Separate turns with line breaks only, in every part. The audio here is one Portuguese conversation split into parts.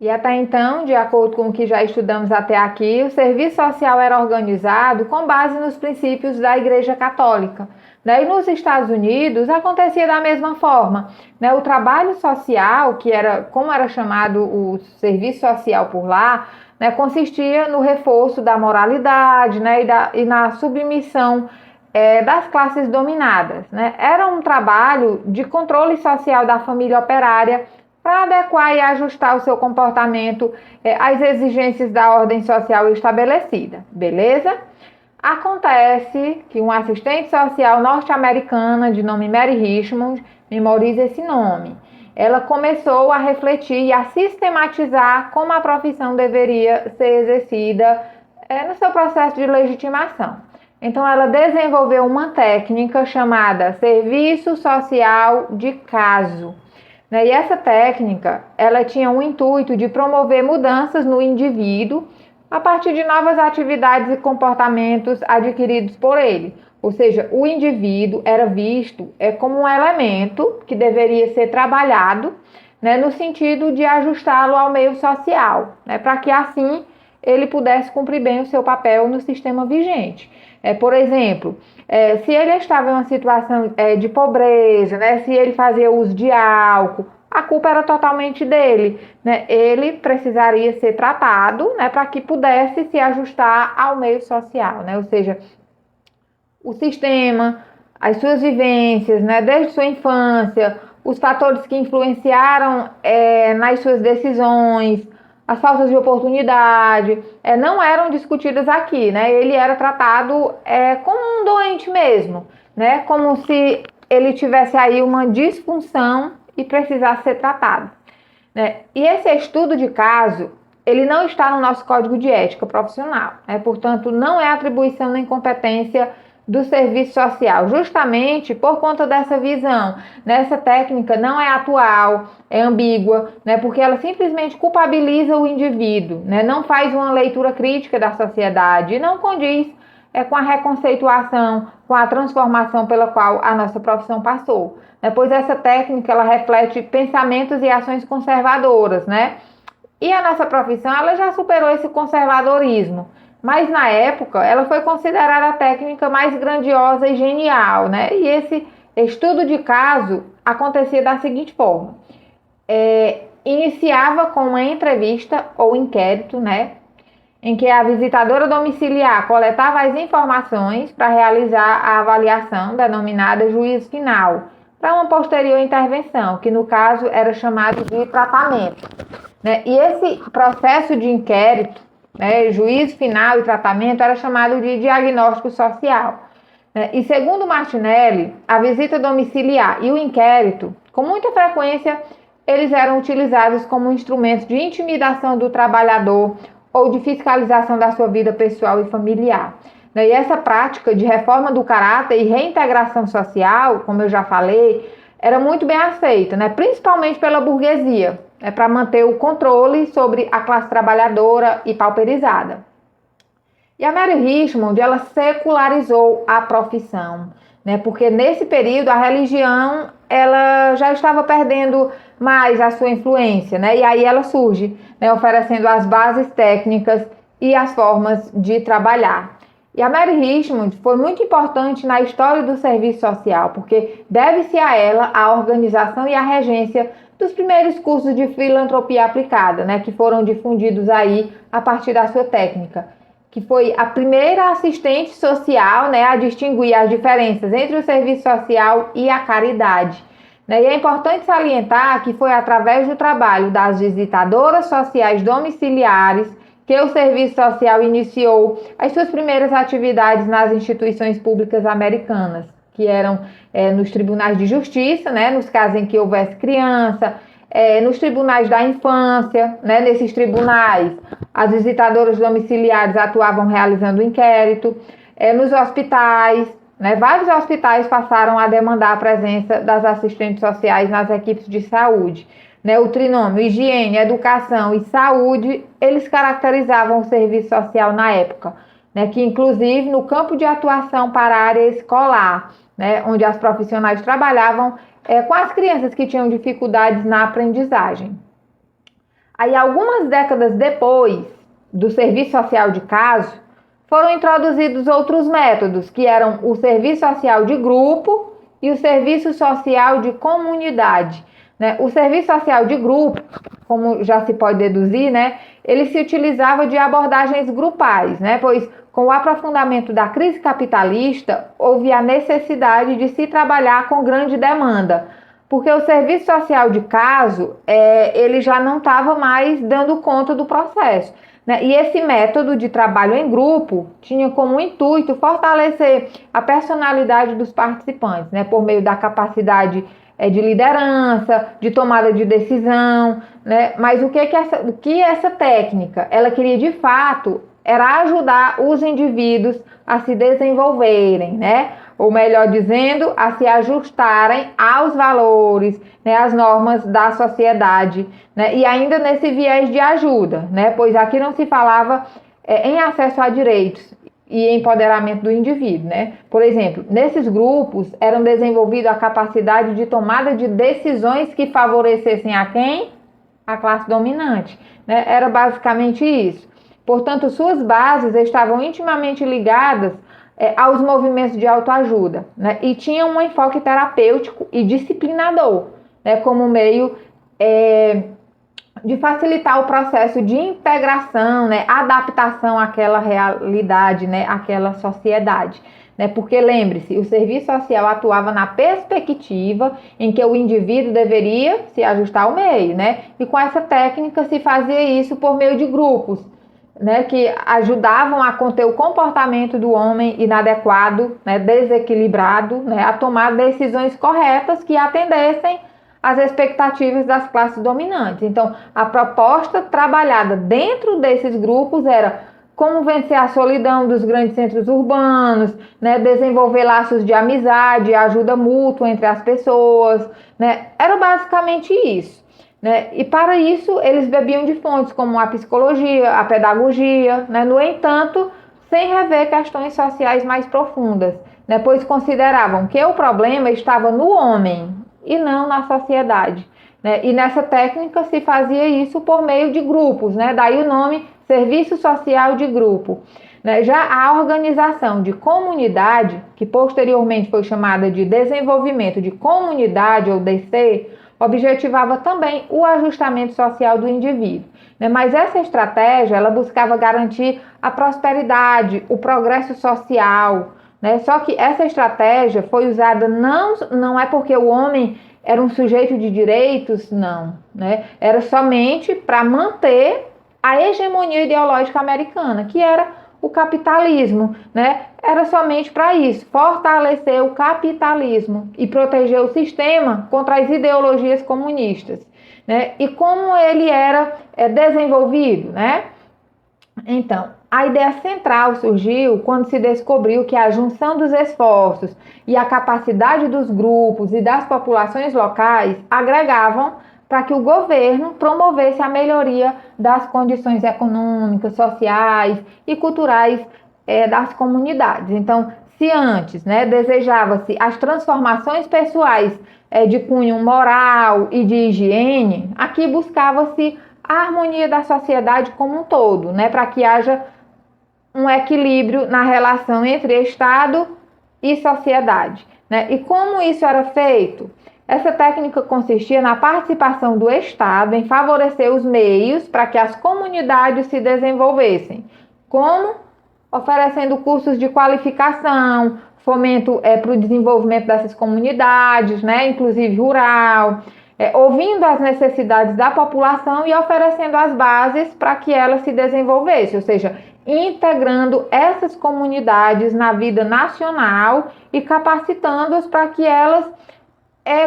E até então, de acordo com o que já estudamos até aqui, o serviço social era organizado com base nos princípios da Igreja Católica. E nos Estados Unidos acontecia da mesma forma. O trabalho social, que era como era chamado o serviço social por lá, consistia no reforço da moralidade, e na submissão das classes dominadas. Era um trabalho de controle social da família operária para adequar e ajustar o seu comportamento às exigências da ordem social estabelecida. Beleza? Acontece que uma assistente social norte-americana de nome Mary Richmond, memoriza esse nome, ela começou a refletir e a sistematizar como a profissão deveria ser exercida no seu processo de legitimação. Então, ela desenvolveu uma técnica chamada serviço social de caso. E essa técnica, ela tinha o intuito de promover mudanças no indivíduo a partir de novas atividades e comportamentos adquiridos por ele. Ou seja, o indivíduo era visto como um elemento que deveria ser trabalhado, no sentido de ajustá-lo ao meio social, para que assim ele pudesse cumprir bem o seu papel no sistema vigente. Por exemplo, se ele estava em uma situação de pobreza, se ele fazia uso de álcool, a culpa era totalmente dele. Ele precisaria ser tratado para que pudesse se ajustar ao meio social, ou seja, o sistema, as suas vivências, desde sua infância, os fatores que influenciaram nas suas decisões, as faltas de oportunidade, não eram discutidas aqui, Ele era tratado como um doente mesmo, como se ele tivesse aí uma disfunção e precisasse ser tratado. E esse estudo de caso, ele não está no nosso Código de Ética Profissional, portanto, não é atribuição nem competência do serviço social, justamente por conta dessa visão. Essa técnica não é atual, é ambígua, porque ela simplesmente culpabiliza o indivíduo, não faz uma leitura crítica da sociedade e não condiz com a reconceituação, com a transformação pela qual a nossa profissão passou. Pois essa técnica, ela reflete pensamentos e ações conservadoras, E a nossa profissão, ela já superou esse conservadorismo. Mas na época, ela foi considerada a técnica mais grandiosa e genial, E esse estudo de caso acontecia da seguinte forma. Iniciava com uma entrevista ou inquérito, em que a visitadora domiciliar coletava as informações para realizar a avaliação denominada juízo final, para uma posterior intervenção, que no caso era chamado de tratamento. E esse processo de inquérito, juízo final e tratamento, era chamado de diagnóstico social. E segundo Martinelli, a visita domiciliar e o inquérito, com muita frequência, eles eram utilizados como instrumentos de intimidação do trabalhador ou de fiscalização da sua vida pessoal e familiar. E essa prática de reforma do caráter e reintegração social, como eu já falei, era muito bem aceita, principalmente pela burguesia, para manter o controle sobre a classe trabalhadora e pauperizada. E a Mary Richmond, ela secularizou a profissão, porque nesse período a religião ela já estava perdendo mais a sua influência, e aí ela surge, oferecendo as bases técnicas e as formas de trabalhar. E a Mary Richmond foi muito importante na história do serviço social, porque deve-se a ela a organização e a regência dos primeiros cursos de filantropia aplicada, que foram difundidos aí a partir da sua técnica, que foi a primeira assistente social, a distinguir as diferenças entre o serviço social e a caridade. E é importante salientar que foi através do trabalho das visitadoras sociais domiciliares que o serviço social iniciou as suas primeiras atividades nas instituições públicas americanas, que eram nos tribunais de justiça, nos casos em que houvesse criança, nos tribunais da infância, nesses tribunais, as visitadoras domiciliares atuavam realizando inquérito, nos hospitais, vários hospitais passaram a demandar a presença das assistentes sociais nas equipes de saúde. O trinômio higiene, educação e saúde, eles caracterizavam o serviço social na época, que inclusive no campo de atuação para a área escolar, onde as profissionais trabalhavam com as crianças que tinham dificuldades na aprendizagem. Aí, algumas décadas depois do serviço social de caso, foram introduzidos outros métodos, que eram o serviço social de grupo e o serviço social de comunidade, né? O serviço social de grupo, como já se pode deduzir, né, ele se utilizava de abordagens grupais, né, pois com o aprofundamento da crise capitalista, houve a necessidade de se trabalhar com grande demanda, porque o serviço social de caso, ele já não estava mais dando conta do processo, né? E esse método de trabalho em grupo tinha como intuito fortalecer a personalidade dos participantes, né? Por meio da capacidade de liderança, de tomada de decisão, né? Mas o que essa técnica ela queria de fato era ajudar os indivíduos a se desenvolverem, né? Ou melhor dizendo, a se ajustarem aos valores, né, às normas da sociedade, né? E ainda nesse viés de ajuda, né? Pois aqui não se falava em acesso a direitos e empoderamento do indivíduo, né? Por exemplo, nesses grupos eram desenvolvidas a capacidade de tomada de decisões que favorecessem a quem? A classe dominante, né? Era basicamente isso. Portanto, suas bases estavam intimamente ligadas aos movimentos de autoajuda, né? E tinham um enfoque terapêutico e disciplinador, né? Como meio de facilitar o processo de integração, né? Adaptação àquela realidade, né? Àquela sociedade, né? Porque lembre-se, o serviço social atuava na perspectiva em que o indivíduo deveria se ajustar ao meio, né? E com essa técnica se fazia isso por meio de grupos, né, que ajudavam a conter o comportamento do homem inadequado, né, desequilibrado, né, a tomar decisões corretas que atendessem às expectativas das classes dominantes. Então, a proposta trabalhada dentro desses grupos era como vencer a solidão dos grandes centros urbanos, né, desenvolver laços de amizade, ajuda mútua entre as pessoas, né, era basicamente isso. Né? E para isso eles bebiam de fontes como a psicologia, a pedagogia, né? No entanto, sem rever questões sociais mais profundas, né? Pois consideravam que o problema estava no homem e não na sociedade, né? E nessa técnica se fazia isso por meio de grupos, né? Daí o nome serviço social de grupo. Né? Já a organização de comunidade, que posteriormente foi chamada de desenvolvimento de comunidade ou DC, objetivava também o ajustamento social do indivíduo, né? Mas essa estratégia ela buscava garantir a prosperidade, o progresso social, né? Só que essa estratégia foi usada não é porque o homem era um sujeito de direitos, não, né? Era somente para manter a hegemonia ideológica americana, que era o capitalismo, né? Era somente para isso, fortalecer o capitalismo e proteger o sistema contra as ideologias comunistas, né? E como ele era desenvolvido, né? Então, a ideia central surgiu quando se descobriu que a junção dos esforços e a capacidade dos grupos e das populações locais agregavam para que o governo promovesse a melhoria das condições econômicas, sociais e culturais das comunidades. Então, se antes, né, desejava-se as transformações pessoais de cunho moral e de higiene, aqui buscava-se a harmonia da sociedade como um todo, né, para que haja um equilíbrio na relação entre Estado e sociedade, né? E como isso era feito? Essa técnica consistia na participação do Estado em favorecer os meios para que as comunidades se desenvolvessem, como oferecendo cursos de qualificação, fomento para o desenvolvimento dessas comunidades, né, inclusive rural, ouvindo as necessidades da população e oferecendo as bases para que ela se desenvolvesse, ou seja, integrando essas comunidades na vida nacional e capacitando-as para que elas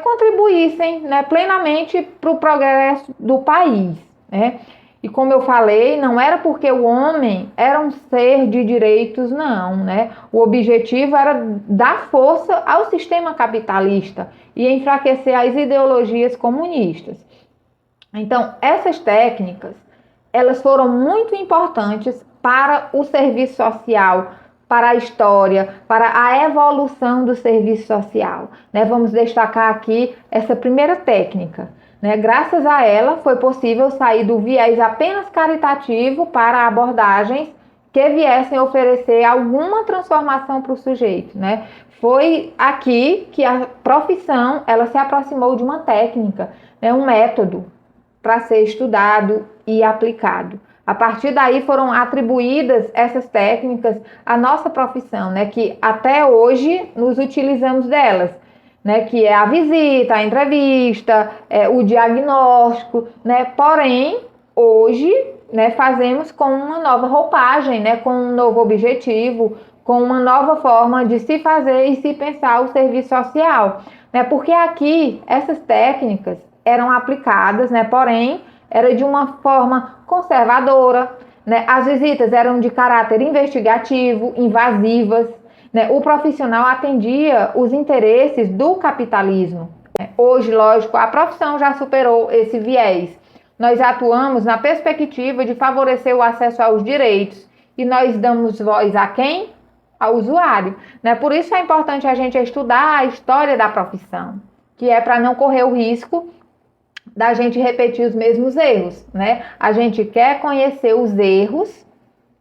contribuíssem, né, plenamente para o progresso do país, né? E como eu falei, não era porque o homem era um ser de direitos, não, né? O objetivo era dar força ao sistema capitalista e enfraquecer as ideologias comunistas. Então, essas técnicas, elas foram muito importantes para o serviço social, para a história, para a evolução do serviço social, né? Vamos destacar aqui essa primeira técnica, né? Graças a ela, foi possível sair do viés apenas caritativo para abordagens que viessem oferecer alguma transformação para o sujeito, né? Foi aqui que a profissão ela se aproximou de uma técnica, né? Um método para ser estudado e aplicado. A partir daí foram atribuídas essas técnicas à nossa profissão, né? Que até hoje nos utilizamos delas, né, que é a visita, a entrevista, o diagnóstico, né? Porém, hoje, né, fazemos com uma nova roupagem, né, com um novo objetivo, com uma nova forma de se fazer e se pensar o serviço social, né? Porque aqui essas técnicas eram aplicadas, né? Porém, era de uma forma conservadora, né? As visitas eram de caráter investigativo, invasivas, né? O profissional atendia os interesses do capitalismo. Hoje, lógico, a profissão já superou esse viés. Nós atuamos na perspectiva de favorecer o acesso aos direitos e nós damos voz a quem? Ao usuário, né? Por isso é importante a gente estudar a história da profissão, que é para não correr o risco da gente repetir os mesmos erros, né? A gente quer conhecer os erros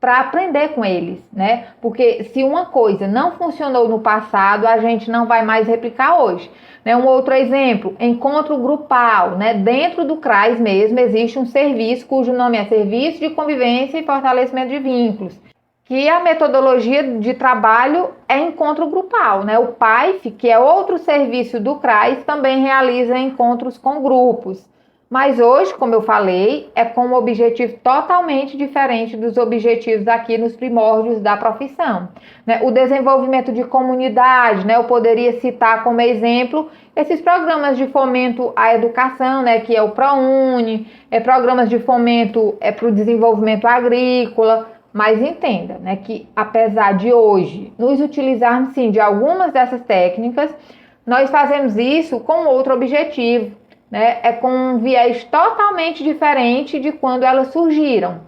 para aprender com eles, né? Porque se uma coisa não funcionou no passado, a gente não vai mais replicar hoje, né? Um outro exemplo, encontro grupal, né? Dentro do CRAS mesmo existe um serviço cujo nome é Serviço de Convivência e Fortalecimento de Vínculos, que a metodologia de trabalho é encontro grupal, né? O PAIF, que é outro serviço do CRAS, também realiza encontros com grupos. Mas hoje, como eu falei, é com um objetivo totalmente diferente dos objetivos aqui nos primórdios da profissão, né? O desenvolvimento de comunidade, né? Eu poderia citar como exemplo esses programas de fomento à educação, né? Que é o ProUni, programas de fomento para o desenvolvimento agrícola. Mas entenda, né, que apesar de hoje nos utilizarmos sim de algumas dessas técnicas, nós fazemos isso com outro objetivo, né? É com um viés totalmente diferente de quando elas surgiram,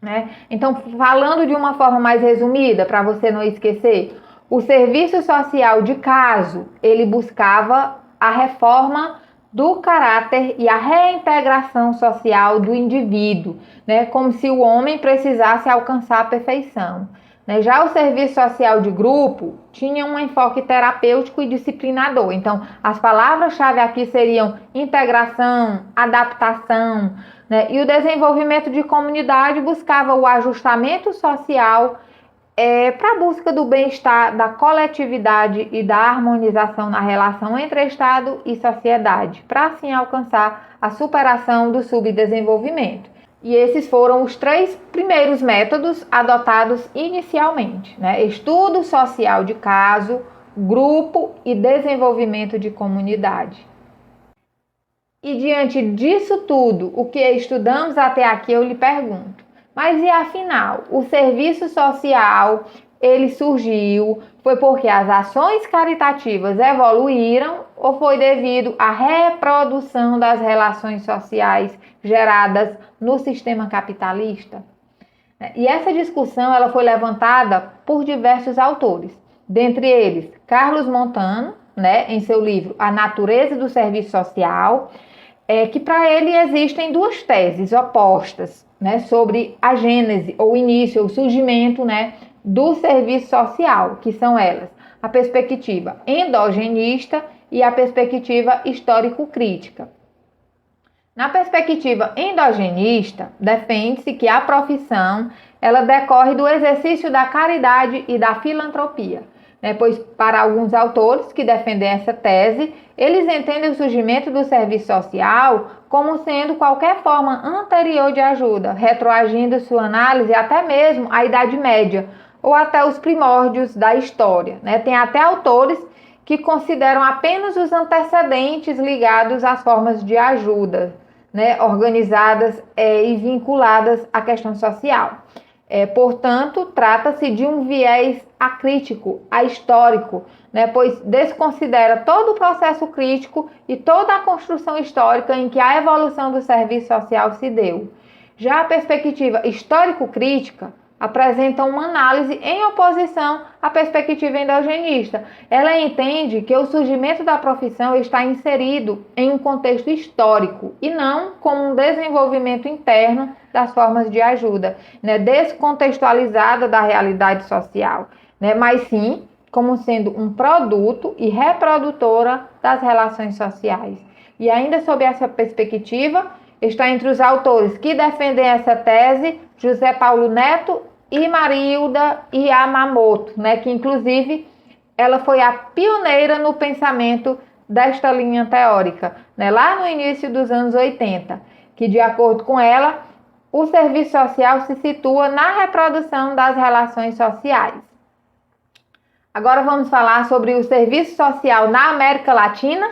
né? Então, falando de uma forma mais resumida, para você não esquecer, o serviço social de caso, ele buscava a reforma do caráter e a reintegração social do indivíduo, né? Como se o homem precisasse alcançar a perfeição, né? Já o serviço social de grupo tinha um enfoque terapêutico e disciplinador. Então, as palavras-chave aqui seriam integração, adaptação, né? E o desenvolvimento de comunidade buscava o ajustamento social para a busca do bem-estar da coletividade e da harmonização na relação entre Estado e sociedade, para assim alcançar a superação do subdesenvolvimento. E esses foram os 3 primeiros métodos adotados inicialmente, né? Estudo social de caso, grupo e desenvolvimento de comunidade. E diante disso tudo, o que estudamos até aqui, eu lhe pergunto, mas e afinal, o serviço social, ele surgiu, foi porque as ações caritativas evoluíram ou foi devido à reprodução das relações sociais geradas no sistema capitalista? E essa discussão ela foi levantada por diversos autores, dentre eles Carlos Montano, né, em seu livro A Natureza do Serviço Social, que para ele existem 2 teses opostas, né, sobre a gênese, ou início, o surgimento, né, do serviço social, que são elas, a perspectiva endogenista e a perspectiva histórico-crítica. Na perspectiva endogenista, defende-se que a profissão ela decorre do exercício da caridade e da filantropia, né? Pois para alguns autores que defendem essa tese, eles entendem o surgimento do serviço social como sendo qualquer forma anterior de ajuda, retroagindo sua análise até mesmo à Idade Média ou até os primórdios da história, né? Tem até autores que consideram apenas os antecedentes ligados às formas de ajuda, né, organizadas e vinculadas à questão social. Portanto, trata-se de um viés acrítico, ahistórico, né, pois desconsidera todo o processo crítico e toda a construção histórica em que a evolução do serviço social se deu. Já a perspectiva histórico-crítica apresenta uma análise em oposição à perspectiva endogenista. Ela entende que o surgimento da profissão está inserido em um contexto histórico e não como um desenvolvimento interno das formas de ajuda, né, descontextualizada da realidade social, né, mas sim como sendo um produto e reprodutora das relações sociais. E ainda sob essa perspectiva, está entre os autores que defendem essa tese José Paulo Neto e Marilda Yamamoto, né, que inclusive ela foi a pioneira no pensamento desta linha teórica, né, lá no início dos anos 80, que de acordo com ela, o serviço social se situa na reprodução das relações sociais. Agora vamos falar sobre o serviço social na América Latina.